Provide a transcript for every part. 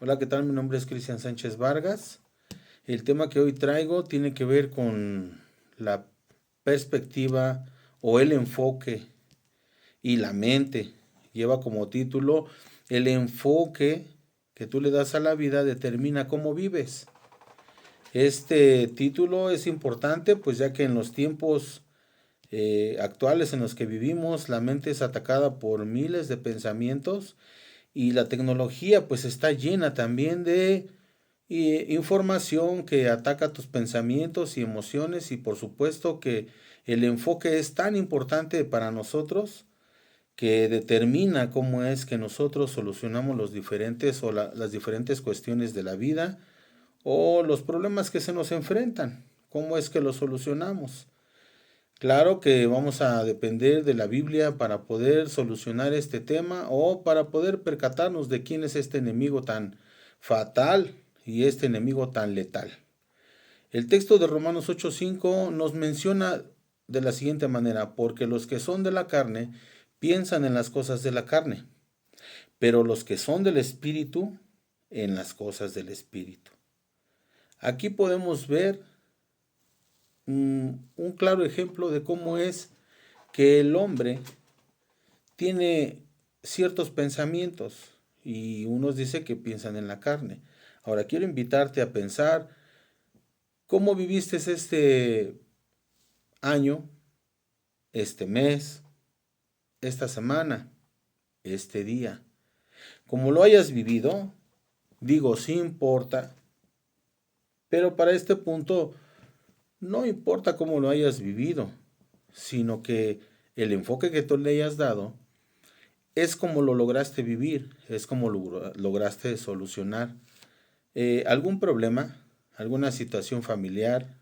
Hola, ¿qué tal? Mi nombre es Cristian Sánchez Vargas. El tema que hoy traigo tiene que ver con la perspectiva o el enfoque y la mente. Lleva como título: el enfoque que tú le das a la vida determina cómo vives. Este título es importante, pues ya que en los tiempos actuales en los que vivimos, la mente es atacada por miles de pensamientos y la tecnología pues está llena también de información que ataca tus pensamientos y emociones, y por supuesto que el enfoque es tan importante para nosotros que determina cómo es que nosotros solucionamos los diferentes o las diferentes cuestiones de la vida o los problemas que se nos enfrentan, cómo es que los solucionamos. Claro que vamos a depender de la Biblia para poder solucionar este tema o para poder percatarnos de quién es este enemigo tan fatal y este enemigo tan letal. El texto de Romanos 8:5 nos menciona de la siguiente manera: porque los que son de la carne piensan en las cosas de la carne, pero los que son del Espíritu en las cosas del Espíritu. Aquí podemos ver un claro ejemplo de cómo es que el hombre tiene ciertos pensamientos y unos dice que piensan en la carne. Ahora quiero invitarte a pensar cómo viviste este año, este mes, esta semana, este día. Como lo hayas vivido, digo, sí importa, pero para este punto no importa cómo lo hayas vivido, sino que el enfoque que tú le hayas dado es como lo lograste vivir, es como lo lograste solucionar algún problema, alguna situación familiar,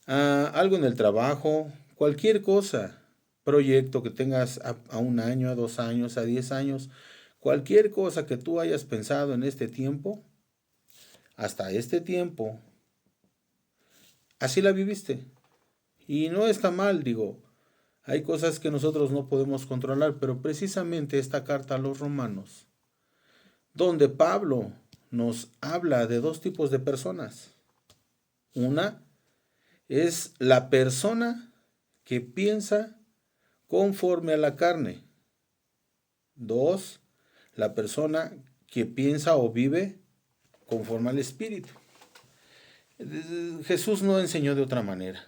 algo en el trabajo, cualquier cosa, proyecto que tengas a un año, a 2 años, a 10 años, cualquier cosa que tú hayas pensado en este tiempo, hasta este tiempo, así la viviste. Y no está mal, digo, hay cosas que nosotros no podemos controlar, pero precisamente esta carta a los romanos, donde Pablo nos habla de dos tipos de personas. Una es la persona que piensa conforme a la carne. Dos, la persona que piensa o vive conforme al Espíritu. Jesús no enseñó de otra manera.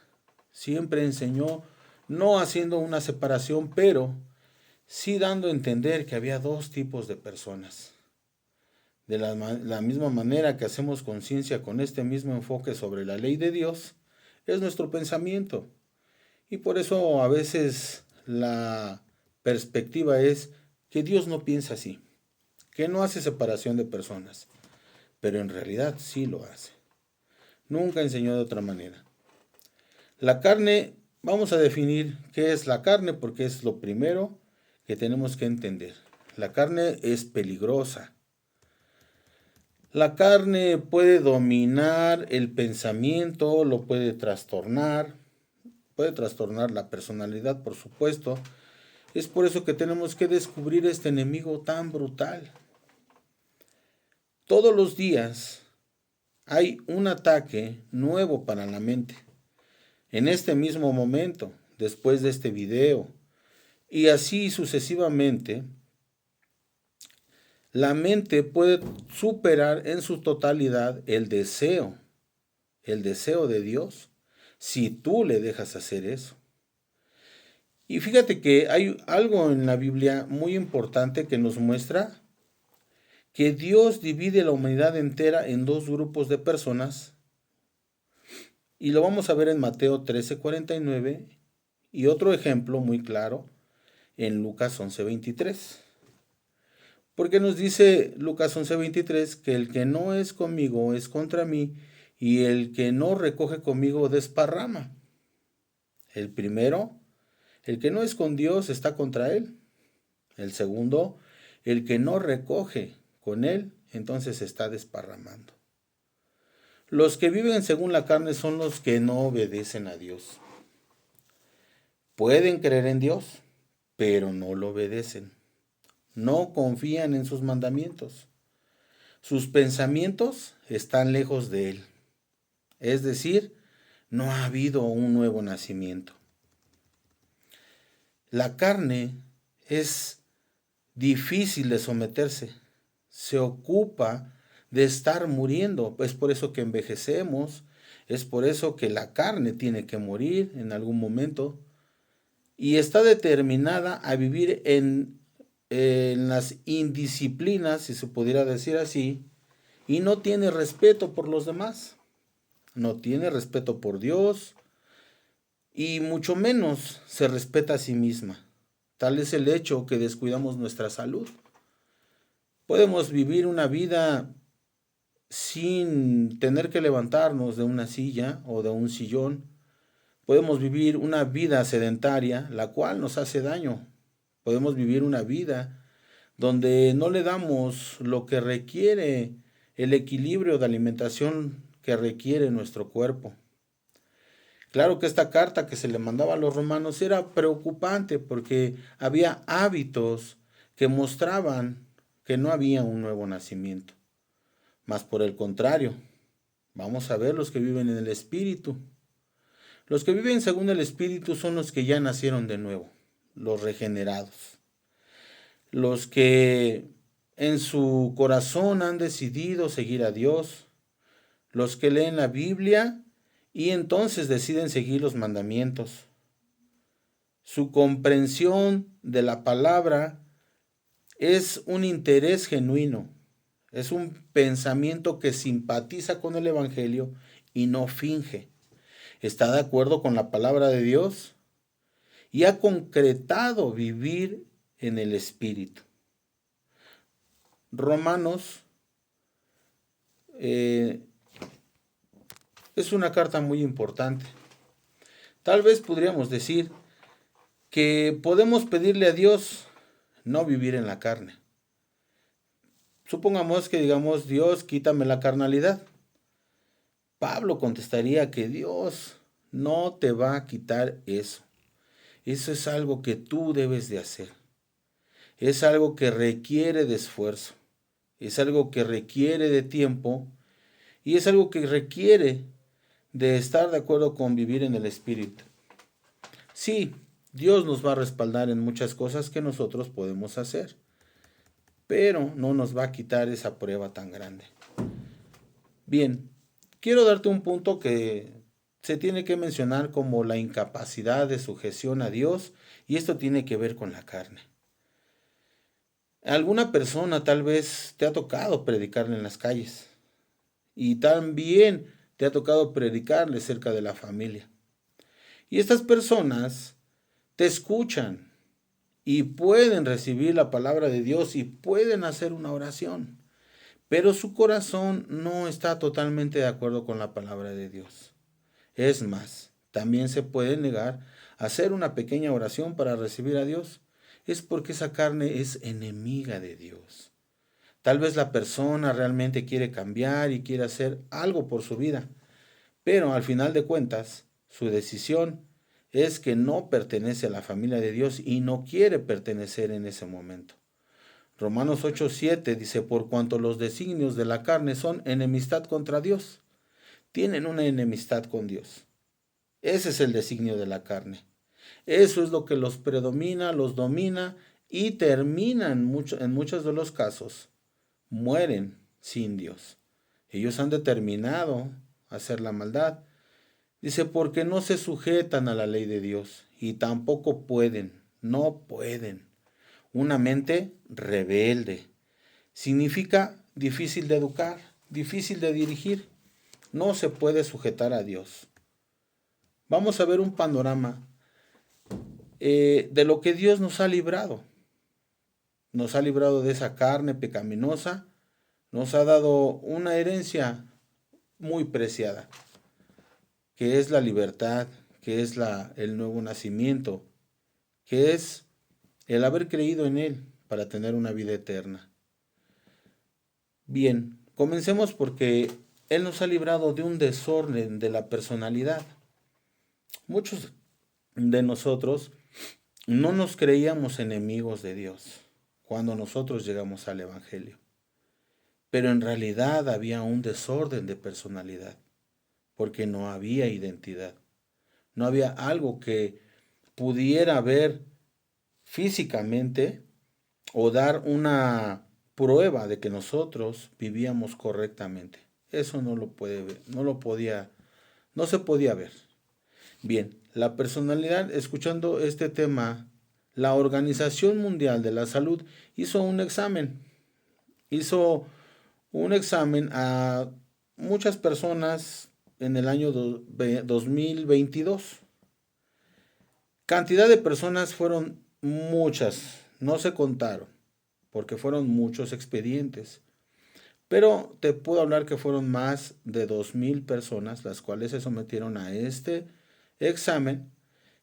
Siempre enseñó no haciendo una separación, pero sí dando a entender que había dos tipos de personas. De la misma manera que hacemos conciencia con este mismo enfoque sobre la ley de Dios, es nuestro pensamiento. Y por eso a veces la perspectiva es que Dios no piensa así, que no hace separación de personas, pero en realidad sí lo hace. Nunca enseñó de otra manera. La carne, vamos a definir qué es la carne porque es lo primero que tenemos que entender. La carne es peligrosa. La carne puede dominar el pensamiento, lo puede trastornar la personalidad, por supuesto. Es por eso que tenemos que descubrir este enemigo tan brutal. Todos los días hay un ataque nuevo para la mente. En este mismo momento, después de este video, y así sucesivamente, la mente puede superar en su totalidad el deseo de Dios, si tú le dejas hacer eso. Y fíjate que hay algo en la Biblia muy importante que nos muestra que Dios divide la humanidad entera en dos grupos de personas, y lo vamos a ver en Mateo 13:49 y otro ejemplo muy claro en Lucas 11:23. Porque nos dice Lucas 11:23 que el que no es conmigo es contra mí, y el que no recoge conmigo desparrama. El primero, el que no es con Dios está contra él. El segundo, el que no recoge con él, entonces está desparramando. Los que viven según la carne son los que no obedecen a Dios. Pueden creer en Dios, pero no lo obedecen. No confían en sus mandamientos. sus pensamientos están lejos de Él. Es decir, no ha habido un nuevo nacimiento. La carne es difícil de someterse, se ocupa de estar muriendo. Es por eso que envejecemos, es por eso que la carne tiene que morir en algún momento y está determinada a vivir en las indisciplinas, si se pudiera decir así, y no tiene respeto por los demás, no tiene respeto por Dios y mucho menos se respeta a sí misma. Tal es el hecho que descuidamos nuestra salud. Podemos vivir una vida sin tener que levantarnos de una silla o de un sillón. Podemos vivir una vida sedentaria, la cual nos hace daño. Podemos vivir una vida donde no le damos lo que requiere, el equilibrio de alimentación que requiere nuestro cuerpo. Claro que esta carta que se le mandaba a los romanos era preocupante porque había hábitos que mostraban que no había un nuevo nacimiento. Mas por el contrario, vamos a ver los que viven en el Espíritu. Los que viven según el Espíritu son los que ya nacieron de nuevo, los regenerados. Los que en su corazón han decidido seguir a Dios, los que leen la Biblia y entonces deciden seguir los mandamientos. Su comprensión de la palabra es un interés genuino, es un pensamiento que simpatiza con el Evangelio y no finge. Está de acuerdo con la palabra de Dios y ha concretado vivir en el Espíritu. Romanos es una carta muy importante. Tal vez podríamos decir que podemos pedirle a Dios no vivir en la carne. Supongamos que digamos, Dios, quítame la carnalidad. Pablo contestaría que Dios no te va a quitar eso. Eso es algo que tú debes de hacer. Es algo que requiere de esfuerzo. Es algo que requiere de tiempo. Y es algo que requiere de estar de acuerdo con vivir en el Espíritu. Sí, Dios nos va a respaldar en muchas cosas que nosotros podemos hacer, pero no nos va a quitar esa prueba tan grande. Bien, quiero darte un punto que se tiene que mencionar como la incapacidad de sujeción a Dios, y esto tiene que ver con la carne. Alguna persona tal vez te ha tocado predicarle en las calles, y también te ha tocado predicarle cerca de la familia. Y estas personas te escuchan y pueden recibir la palabra de Dios y pueden hacer una oración, pero su corazón no está totalmente de acuerdo con la palabra de Dios. Es más, también se puede negar a hacer una pequeña oración para recibir a Dios. Es porque esa carne es enemiga de Dios. Tal vez la persona realmente quiere cambiar y quiere hacer algo por su vida, pero al final de cuentas, su decisión es que no pertenece a la familia de Dios y no quiere pertenecer en ese momento. Romanos 8:7 dice, por cuanto los designios de la carne son enemistad contra Dios, tienen una enemistad con Dios. Ese es el designio de la carne. Eso es lo que los predomina, los domina y terminan en muchos de los casos, mueren sin Dios. Ellos han determinado hacer la maldad. Dice, porque no se sujetan a la ley de Dios y tampoco pueden, no pueden. Una mente rebelde significa difícil de educar, difícil de dirigir. No se puede sujetar a Dios. Vamos a ver un panorama de lo que Dios nos ha librado. Nos ha librado de esa carne pecaminosa. Nos ha dado una herencia muy preciada, que es la libertad, que es el nuevo nacimiento, que es el haber creído en Él para tener una vida eterna. Bien, comencemos porque Él nos ha librado de un desorden de la personalidad. Muchos de nosotros no nos creíamos enemigos de Dios cuando nosotros llegamos al Evangelio. pero en realidad había un desorden de personalidad, porque no había identidad, no había algo que pudiera ver físicamente o dar una prueba de que nosotros vivíamos correctamente. Eso no lo puede ver, no se podía ver. Bien, la personalidad, escuchando este tema, la Organización Mundial de la Salud hizo hizo un examen a muchas personas en el año 2022. Cantidad de personas fueron muchas, no se contaron, porque fueron muchos expedientes. Pero te puedo hablar que fueron más de 2,000 personas las cuales se sometieron a este examen.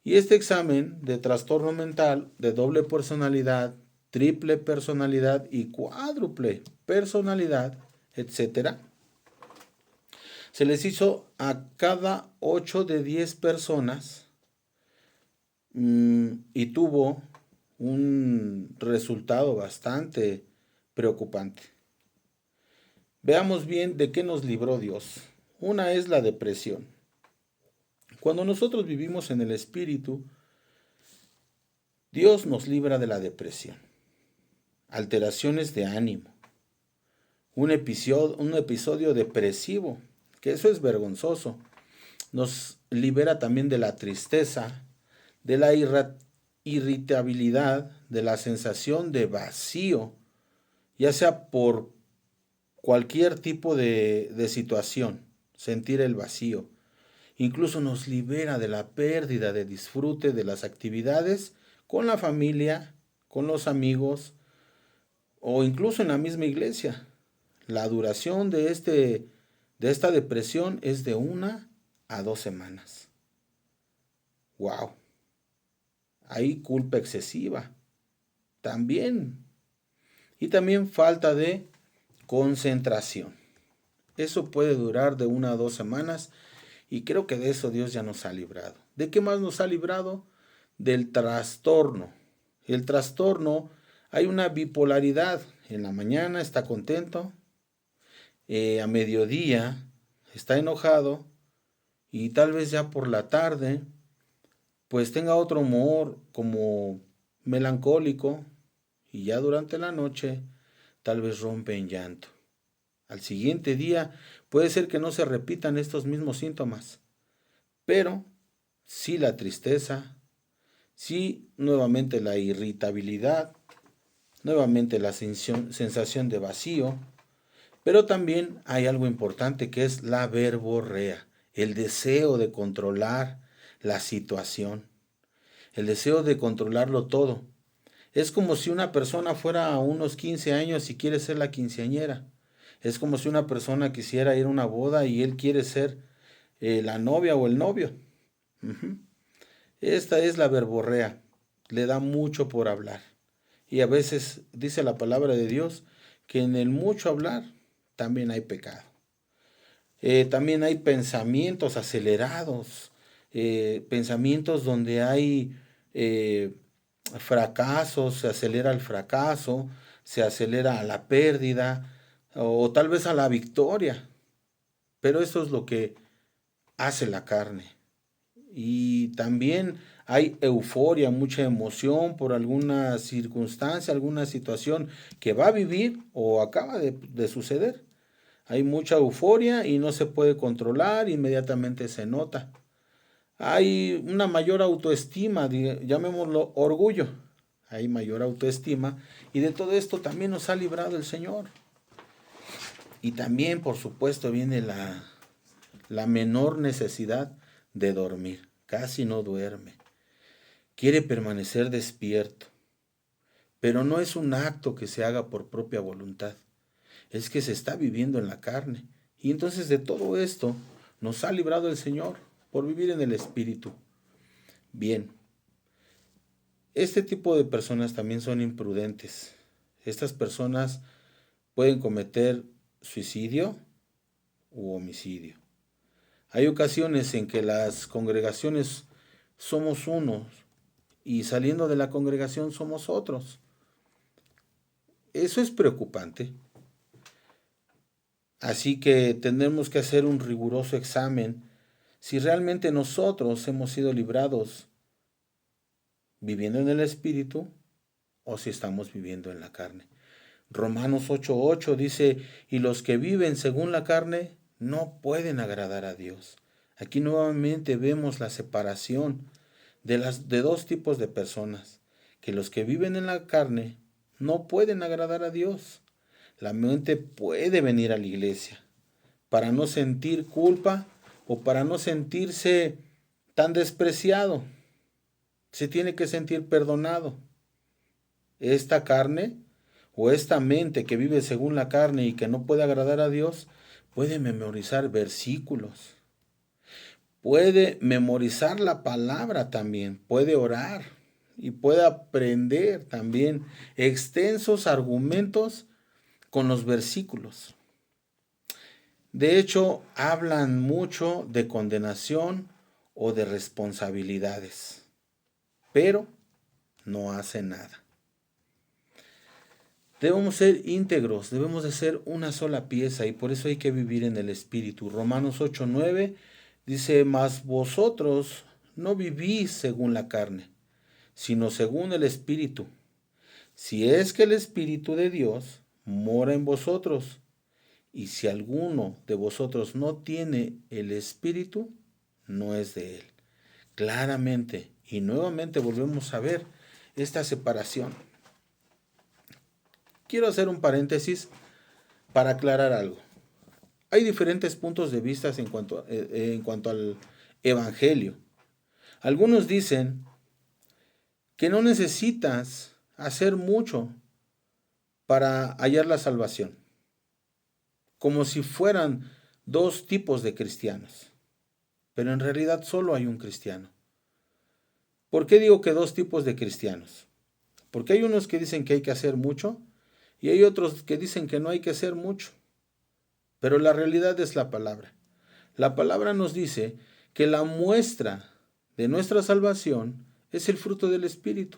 Y este examen de trastorno mental, de doble personalidad, triple personalidad y cuádruple personalidad, etcétera, se les hizo a cada 8 de 10 personas y tuvo un resultado bastante preocupante. Veamos bien de qué nos libró Dios. Una es la depresión. Cuando nosotros vivimos en el Espíritu, Dios nos libra de la depresión, alteraciones de ánimo, un episodio depresivo, que eso es vergonzoso. Nos libera también de la tristeza, de la irritabilidad, de la sensación de vacío, ya sea por cualquier tipo de situación, sentir el vacío. Incluso nos libera de la pérdida de disfrute de las actividades con la familia, con los amigos o incluso en la misma iglesia. La duración de esta depresión es de 1 a 2 semanas. ¡Wow! Hay culpa excesiva. También. Y también falta de concentración. Eso puede durar de 1 a 2 semanas y creo que de eso Dios ya nos ha librado. ¿De qué más nos ha librado? Del trastorno. El trastorno, hay una bipolaridad. En la mañana está contento, a mediodía está enojado y tal vez ya por la tarde pues tenga otro humor como melancólico y ya durante la noche tal vez rompe en llanto. Al siguiente día puede ser que no se repitan estos mismos síntomas, pero sí la tristeza, sí nuevamente la irritabilidad, nuevamente la sensación de vacío, pero también hay algo importante que es la verborrea, el deseo de controlar la situación, el deseo de controlarlo todo. Es como si una persona fuera a unos 15 años y quiere ser la quinceañera. Es como si una persona quisiera ir a una boda y él quiere ser la novia o el novio. Ujú. Esta es la verborrea. Le da mucho por hablar. Y a veces dice la palabra de Dios que en el mucho hablar también hay pecado. También hay pensamientos acelerados, pensamientos donde hay fracasos, se acelera el fracaso, se acelera a la pérdida o tal vez a la victoria. Pero eso es lo que hace la carne. Y también hay euforia, mucha emoción por alguna circunstancia, alguna situación que va a vivir o acaba de suceder. Hay mucha euforia y no se puede controlar, inmediatamente se nota. Hay una mayor autoestima, llamémoslo orgullo. Hay mayor autoestima y de todo esto también nos ha librado el Señor. Y también, por supuesto, viene la menor necesidad de dormir. Casi no duerme. Quiere permanecer despierto. Pero no es un acto que se haga por propia voluntad. Es que se está viviendo en la carne. Y entonces de todo esto nos ha librado el Señor por vivir en el Espíritu. Bien, este tipo de personas también son imprudentes. Estas personas pueden cometer suicidio u homicidio. Hay ocasiones en que las congregaciones somos unos y saliendo de la congregación somos otros. Eso es preocupante. Así que tenemos que hacer un riguroso examen si realmente nosotros hemos sido librados viviendo en el Espíritu o si estamos viviendo en la carne. Romanos 8:8 dice, y los que viven según la carne no pueden agradar a Dios. Aquí nuevamente vemos la separación de dos tipos de personas, que los que viven en la carne no pueden agradar a Dios. La mente puede venir a la iglesia para no sentir culpa o para no sentirse tan despreciado. Se tiene que sentir perdonado. Esta carne o esta mente que vive según la carne y que no puede agradar a Dios, puede memorizar versículos, puede memorizar la palabra también, puede orar y puede aprender también extensos argumentos con los versículos. De hecho, hablan mucho de condenación o de responsabilidades, pero no hacen nada. Debemos ser íntegros, debemos de ser una sola pieza y por eso hay que vivir en el Espíritu. Romanos 8:9 dice, mas vosotros no vivís según la carne, sino según el Espíritu. Si es que el Espíritu de Dios mora en vosotros, y si alguno de vosotros no tiene el Espíritu, no es de él. Claramente, y nuevamente volvemos a ver esta separación. Quiero hacer un paréntesis para aclarar algo. Hay diferentes puntos de vista en cuanto al Evangelio. Algunos dicen que no necesitas hacer mucho para hallar la salvación, como si fueran dos tipos de cristianos, pero en realidad solo hay un cristiano. ¿Por qué digo que dos tipos de cristianos? Porque hay unos que dicen que hay que hacer mucho y hay otros que dicen que no hay que hacer mucho. Pero la realidad es la palabra. La palabra nos dice que la muestra de nuestra salvación es el fruto del Espíritu.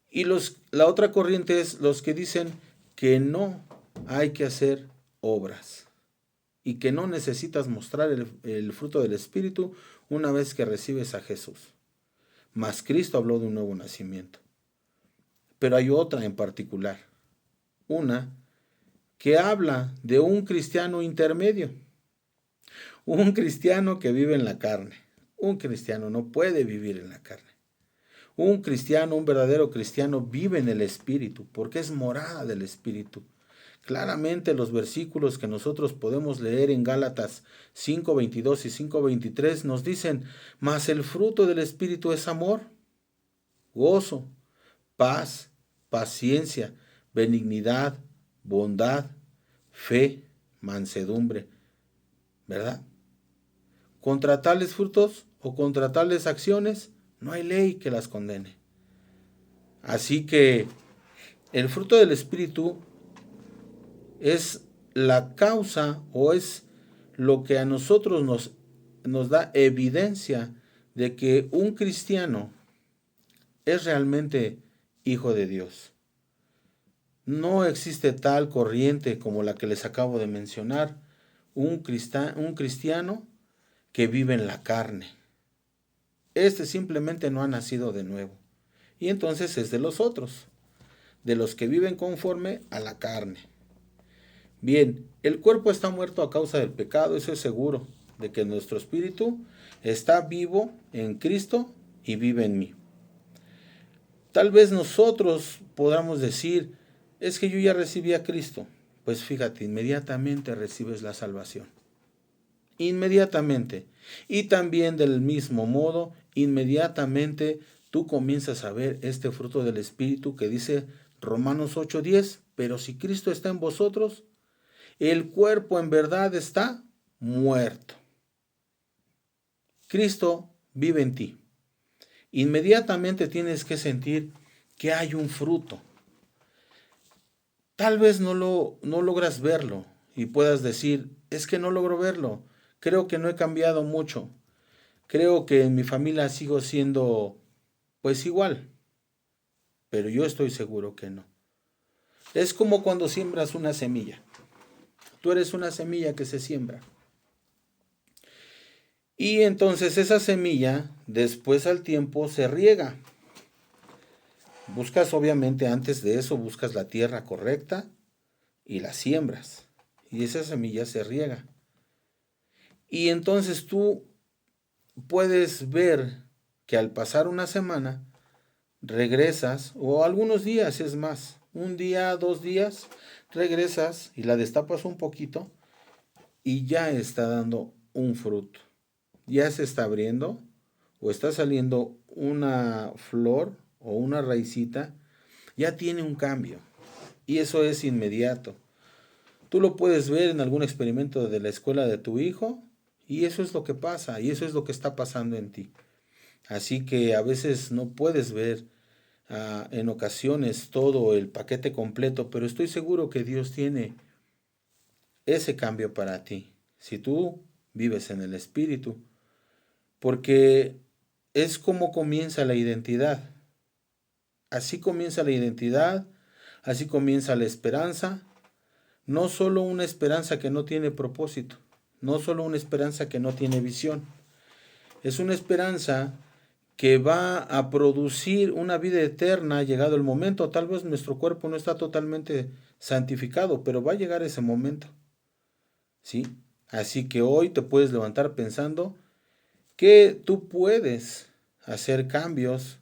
Y la otra corriente es los que dicen que no hay que hacer obras y que no necesitas mostrar el fruto del Espíritu una vez que recibes a Jesús. Mas Cristo habló de un nuevo nacimiento. Pero hay otra en particular, una que habla de un cristiano intermedio, un cristiano que vive en la carne. Un cristiano no puede vivir en la carne. Un cristiano, un verdadero cristiano, vive en el Espíritu, porque es morada del Espíritu. Claramente los versículos que nosotros podemos leer en Gálatas 5:22 y 5:23 nos dicen, mas el fruto del Espíritu es amor, gozo, paz, paciencia, benignidad, bondad, fe, mansedumbre, ¿verdad? Contra tales frutos o contra tales acciones no hay ley que las condene. Así que el fruto del Espíritu es la causa o es lo que a nosotros nos da evidencia de que un cristiano es realmente hijo de Dios. No existe tal corriente como la que les acabo de mencionar, un cristiano que vive en la carne. Este simplemente no ha nacido de nuevo. Y entonces es de los otros, de los que viven conforme a la carne. Bien, el cuerpo está muerto a causa del pecado, eso es seguro, de que nuestro espíritu está vivo en Cristo y vive en mí. Tal vez nosotros podamos decir, es que yo ya recibí a Cristo. Pues fíjate, inmediatamente recibes la salvación. Inmediatamente. Y también del mismo modo, inmediatamente tú comienzas a ver este fruto del Espíritu que dice Romanos 8:10, pero si Cristo está en vosotros, el cuerpo en verdad está muerto. Cristo vive en ti. Inmediatamente tienes que sentir que hay un fruto. Tal vez no logras verlo y puedas decir, es que no logro verlo. Creo que no he cambiado mucho. Creo que en mi familia sigo siendo pues igual. Pero yo estoy seguro que no. Es como cuando siembras una semilla. Tú eres una semilla que se siembra. Y entonces esa semilla, después al tiempo, se riega. Buscas, obviamente, antes de eso, buscas la tierra correcta y la siembras. Y esa semilla se riega. Y entonces tú puedes ver que al pasar una semana, regresas, o algunos días, es más, un día, 2 días, regresas y la destapas un poquito y ya está dando un fruto. Ya se está abriendo o está saliendo una flor o una raicita, ya tiene un cambio. Y eso es inmediato. Tú lo puedes ver en algún experimento de la escuela de tu hijo y eso es lo que pasa y eso es lo que está pasando en ti. Así que a veces no puedes ver en ocasiones todo el paquete completo, pero estoy seguro que Dios tiene ese cambio para ti. Si tú vives en el Espíritu, porque es como comienza la identidad. Así comienza la identidad, así comienza la esperanza. No solo una esperanza que no tiene propósito, no solo una esperanza que no tiene visión. Es una esperanza que va a producir una vida eterna llegado el momento. Tal vez nuestro cuerpo no está totalmente santificado, pero va a llegar ese momento. ¿Sí? Así que hoy te puedes levantar pensando que tú puedes hacer cambios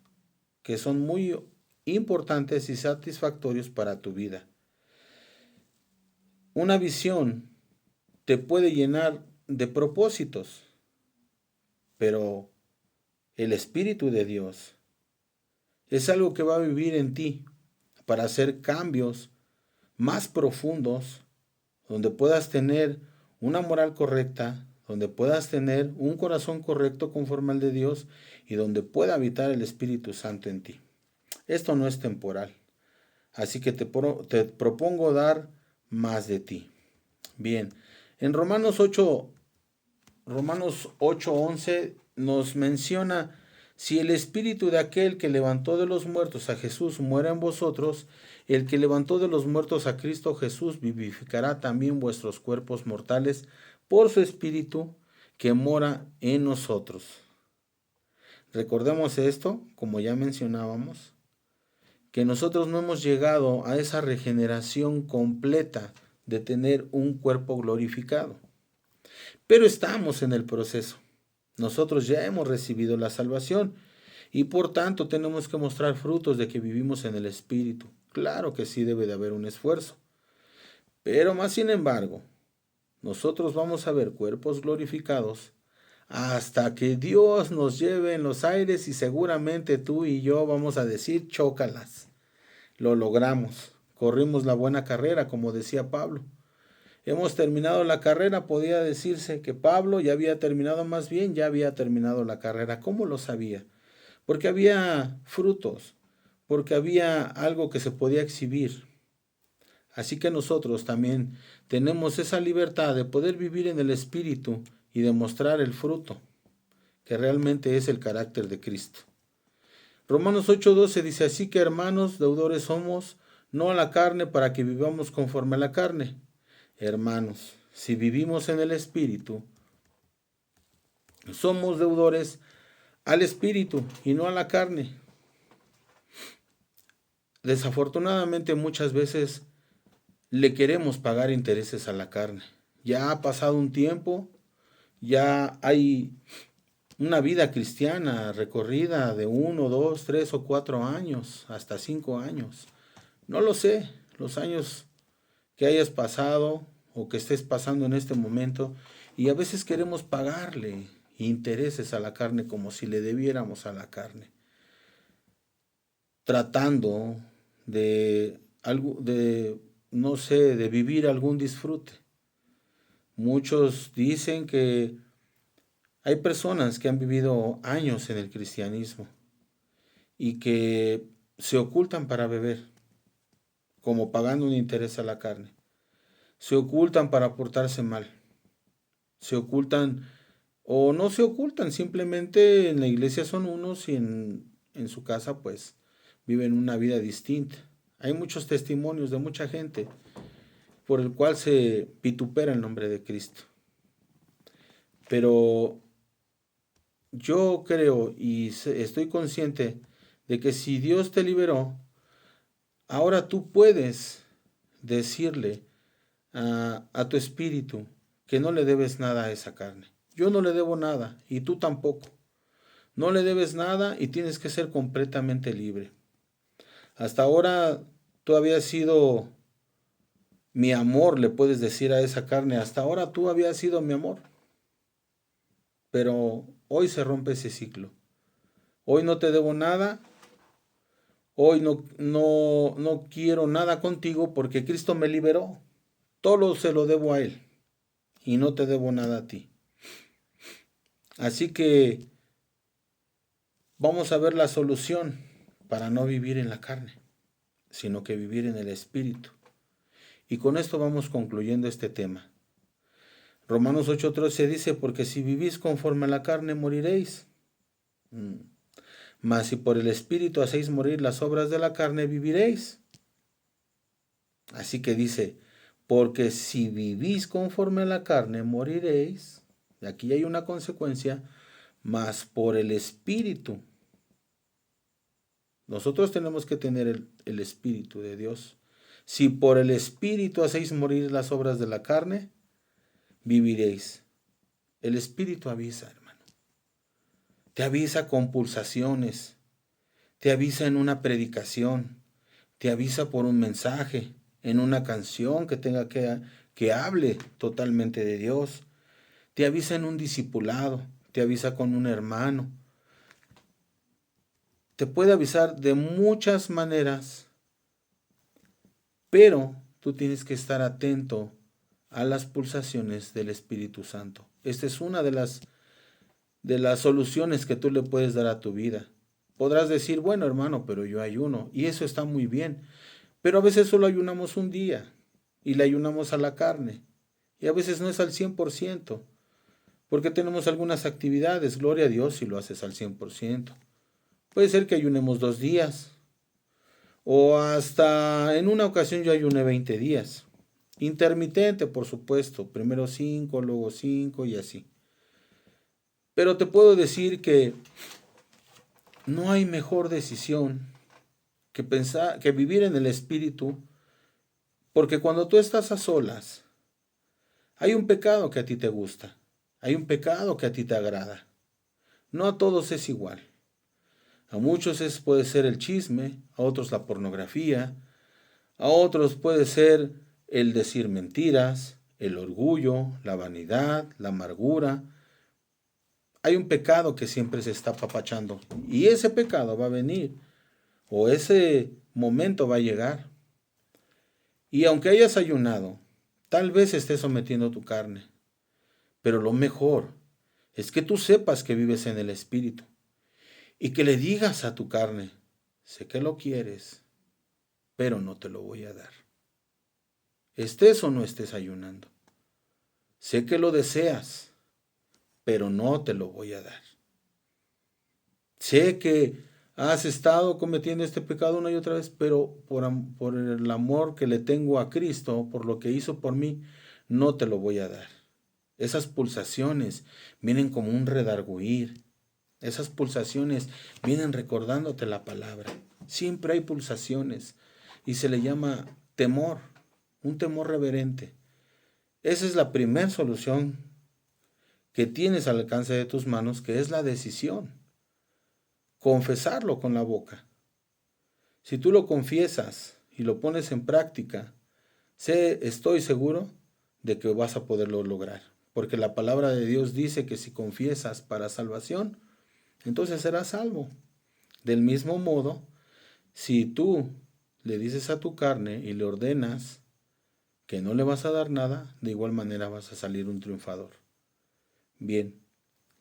que son muy importantes y satisfactorios para tu vida. Una visión te puede llenar de propósitos, pero el Espíritu de Dios es algo que va a vivir en ti para hacer cambios más profundos, donde puedas tener una moral correcta, donde puedas tener un corazón correcto conforme al de Dios y donde pueda habitar el Espíritu Santo en ti. Esto no es temporal, así que te propongo dar más de ti. Bien, en Romanos 8:11 nos menciona: si el espíritu de aquel que levantó de los muertos a Jesús muera en vosotros, el que levantó de los muertos a Cristo Jesús vivificará también vuestros cuerpos mortales por su espíritu que mora en nosotros. Recordemos esto, como ya mencionábamos, que nosotros no hemos llegado a esa regeneración completa de tener un cuerpo glorificado. Pero estamos en el proceso. Nosotros ya hemos recibido la salvación y por tanto tenemos que mostrar frutos de que vivimos en el Espíritu. Claro que sí debe de haber un esfuerzo. Pero más sin embargo, nosotros vamos a ver cuerpos glorificados hasta que Dios nos lleve en los aires y seguramente tú y yo vamos a decir: chócalas. Lo logramos. Corrimos la buena carrera, como decía Pablo. Hemos terminado la carrera, podía decirse que Pablo ya había terminado, más bien ya había terminado la carrera. ¿Cómo lo sabía? Porque había frutos, porque había algo que se podía exhibir. Así que nosotros también tenemos esa libertad de poder vivir en el Espíritu y demostrar el fruto, que realmente es el carácter de Cristo. Romanos 8:12 dice: así que hermanos, deudores somos, no a la carne, para que vivamos conforme a la carne. Hermanos, si vivimos en el Espíritu, somos deudores al Espíritu y no a la carne. Desafortunadamente muchas veces le queremos pagar intereses a la carne. Ya ha pasado un tiempo, ya hay una vida cristiana recorrida de 1, 2, 3 o 4 años, hasta 5 años. No lo sé, los años que hayas pasado o que estés pasando en este momento, y a veces queremos pagarle intereses a la carne como si le debiéramos a la carne, tratando no sé, de vivir algún disfrute. Muchos dicen que hay personas que han vivido años en el cristianismo y que se ocultan para beber, como pagando un interés a la carne. Se ocultan para portarse mal. Se ocultan o no se ocultan, simplemente en la iglesia son unos y en su casa pues viven una vida distinta. Hay muchos testimonios de mucha gente por el cual se vitupera el nombre de Cristo. Pero yo creo y estoy consciente de que si Dios te liberó, ahora tú puedes decirle a tu espíritu que no le debes nada a esa carne. Yo no le debo nada y tú tampoco. No le debes nada y tienes que ser completamente libre. Hasta ahora tú habías sido mi amor, le puedes decir a esa carne. Hasta ahora tú habías sido mi amor. Pero hoy se rompe ese ciclo. Hoy no te debo nada. Hoy no quiero nada contigo porque Cristo me liberó. Todo se lo debo a Él y no te debo nada a ti. Así que vamos a ver la solución para no vivir en la carne, sino que vivir en el Espíritu. Y con esto vamos concluyendo este tema. Romanos 8:13 dice, porque si vivís conforme a la carne, moriréis. Mas si por el Espíritu hacéis morir las obras de la carne, viviréis. Así que dice, porque si vivís conforme a la carne, moriréis. Y aquí hay una consecuencia, mas por el Espíritu. Nosotros tenemos que tener el Espíritu de Dios. Si por el Espíritu hacéis morir las obras de la carne, viviréis. El Espíritu avisa, hermano. Te avisa con pulsaciones. Te avisa en una predicación. Te avisa por un mensaje, en una canción que tenga que hable totalmente de Dios. Te avisa en un discipulado. Te avisa con un hermano. Te puede avisar de muchas maneras, pero tú tienes que estar atento a las pulsaciones del Espíritu Santo. Esta es una de las soluciones que tú le puedes dar a tu vida. Podrás decir, bueno, hermano, pero yo ayuno, y eso está muy bien, pero a veces solo ayunamos un día y le ayunamos a la carne, y a veces no es al 100%, porque tenemos algunas actividades. Gloria a Dios si lo haces al 100%. Puede ser que ayunemos 2 días, o hasta en una ocasión yo ayuné 20 días. Intermitente, por supuesto, primero 5, luego 5 y así. Pero te puedo decir que no hay mejor decisión que vivir en el Espíritu, porque cuando tú estás a solas, hay un pecado que a ti te gusta, hay un pecado que a ti te agrada. No a todos es igual. A muchos puede ser el chisme, a otros la pornografía, a otros puede ser el decir mentiras, el orgullo, la vanidad, la amargura. Hay un pecado que siempre se está apapachando y ese pecado va a venir o ese momento va a llegar. Y aunque hayas ayunado, tal vez estés sometiendo tu carne, pero lo mejor es que tú sepas que vives en el Espíritu y que le digas a tu carne, sé que lo quieres, pero no te lo voy a dar. Estés o no estés ayunando. Sé que lo deseas, pero no te lo voy a dar. Sé que has estado cometiendo este pecado una y otra vez, pero por el amor que le tengo a Cristo, por lo que hizo por mí, no te lo voy a dar. Esas pulsaciones vienen como un redarguir. Esas pulsaciones vienen recordándote la palabra. Siempre hay pulsaciones y se le llama temor, un temor reverente. Esa es la primera solución que tienes al alcance de tus manos, que es la decisión. Confesarlo con la boca. Si tú lo confiesas y lo pones en práctica, estoy seguro de que vas a poderlo lograr. Porque la palabra de Dios dice que si confiesas para salvación, entonces serás salvo. Del mismo modo, si tú le dices a tu carne y le ordenas que no le vas a dar nada, de igual manera vas a salir un triunfador. Bien,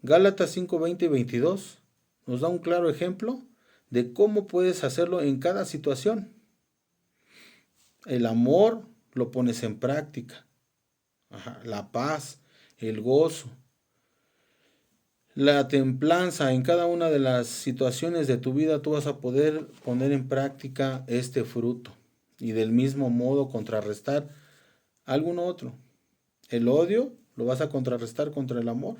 Gálatas 5, 20 y 22 nos da un claro ejemplo de cómo puedes hacerlo en cada situación. El amor lo pones en práctica. La paz, el gozo, la templanza, en cada una de las situaciones de tu vida tú vas a poder poner en práctica este fruto y del mismo modo contrarrestar alguno otro. El odio lo vas a contrarrestar contra el amor.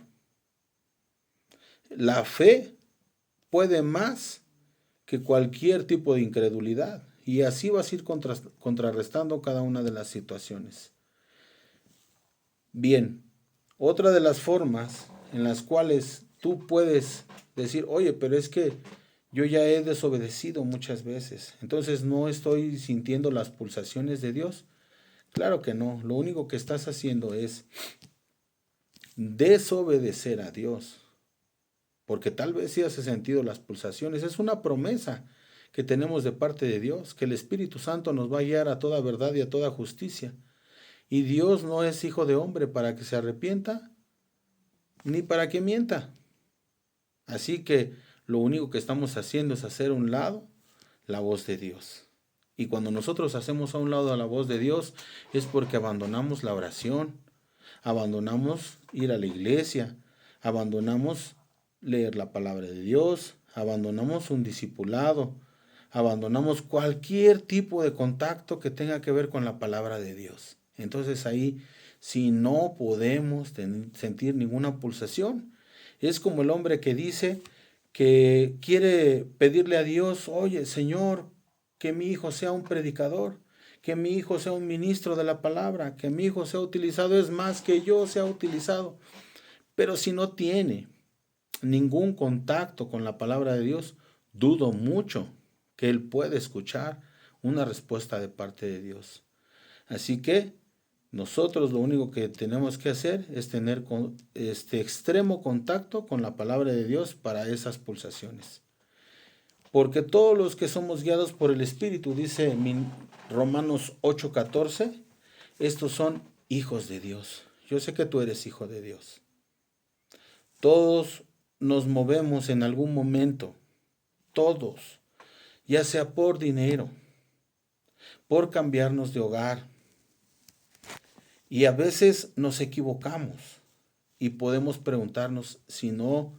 La fe puede más que cualquier tipo de incredulidad. Y así vas a ir contrarrestando cada una de las situaciones. Bien, otra de las formas en las cuales tú puedes decir, oye, pero es que yo ya he desobedecido muchas veces, entonces no estoy sintiendo las pulsaciones de Dios. Claro que no, lo único que estás haciendo es desobedecer a Dios, porque tal vez sí has sentido las pulsaciones. Es una promesa que tenemos de parte de Dios, que el Espíritu Santo nos va a guiar a toda verdad y a toda justicia. Y Dios no es hijo de hombre para que se arrepienta, ni para que mienta. Así que lo único que estamos haciendo es hacer a un lado la voz de Dios. Y cuando nosotros hacemos a un lado a la voz de Dios es porque abandonamos la oración, abandonamos ir a la iglesia, abandonamos leer la palabra de Dios, abandonamos un discipulado, abandonamos cualquier tipo de contacto que tenga que ver con la palabra de Dios. Entonces ahí, si no podemos sentir ninguna pulsación, es como el hombre que dice que quiere pedirle a Dios, oye, Señor, que mi hijo sea un predicador, que mi hijo sea un ministro de la palabra, que mi hijo sea utilizado, es más, que yo sea utilizado. Pero si no tiene ningún contacto con la palabra de Dios, dudo mucho que él pueda escuchar una respuesta de parte de Dios. Así que nosotros lo único que tenemos que hacer es tener extremo contacto con la palabra de Dios para esas pulsaciones. Porque todos los que somos guiados por el Espíritu, dice Romanos 8:14, estos son hijos de Dios. Yo sé que tú eres hijo de Dios. Todos nos movemos en algún momento, todos, ya sea por dinero, por cambiarnos de hogar. Y a veces nos equivocamos y podemos preguntarnos si no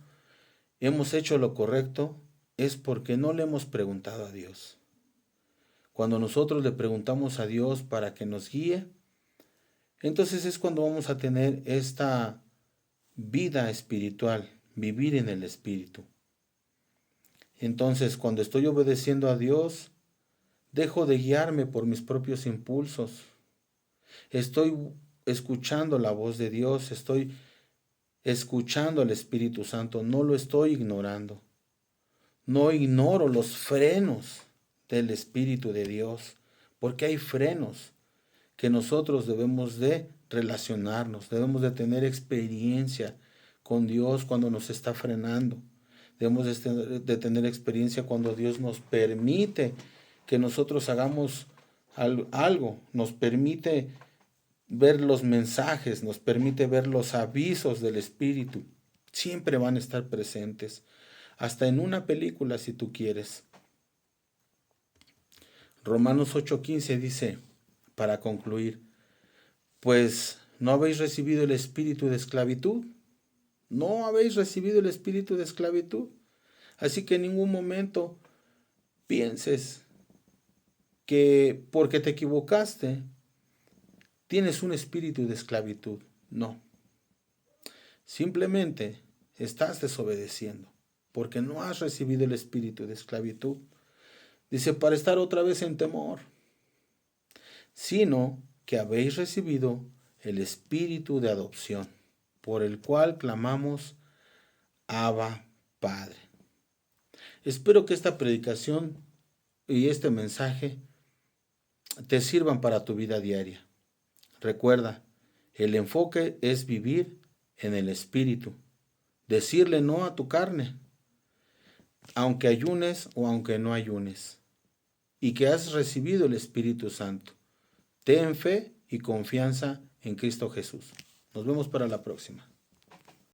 hemos hecho lo correcto, es porque no le hemos preguntado a Dios. Cuando nosotros le preguntamos a Dios para que nos guíe, entonces es cuando vamos a tener esta vida espiritual, vivir en el Espíritu. Entonces, cuando estoy obedeciendo a Dios, dejo de guiarme por mis propios impulsos. Estoy escuchando la voz de Dios, estoy escuchando al Espíritu Santo, no lo estoy ignorando. No ignoro los frenos del Espíritu de Dios, porque hay frenos que nosotros debemos de relacionarnos, debemos de tener experiencia con Dios cuando nos está frenando. Debemos de tener experiencia cuando Dios nos permite que nosotros hagamos algo, nos permite ver los mensajes, nos permite ver los avisos del Espíritu. Siempre van a estar presentes, hasta en una película si tú quieres. Romanos 8:15 dice, para concluir, pues ¿no habéis recibido el espíritu de esclavitud? ¿No habéis recibido el espíritu de esclavitud? Así que en ningún momento pienses que porque te equivocaste tienes un espíritu de esclavitud. No. Simplemente estás desobedeciendo porque no has recibido el espíritu de esclavitud. Dice, para estar otra vez en temor, sino que habéis recibido el espíritu de adopción, por el cual clamamos, Abba, Padre. Espero que esta predicación y este mensaje te sirvan para tu vida diaria. Recuerda, el enfoque es vivir en el Espíritu, decirle no a tu carne, aunque ayunes o aunque no ayunes, y que has recibido el Espíritu Santo. Ten fe y confianza en Cristo Jesús. Nos vemos para la próxima.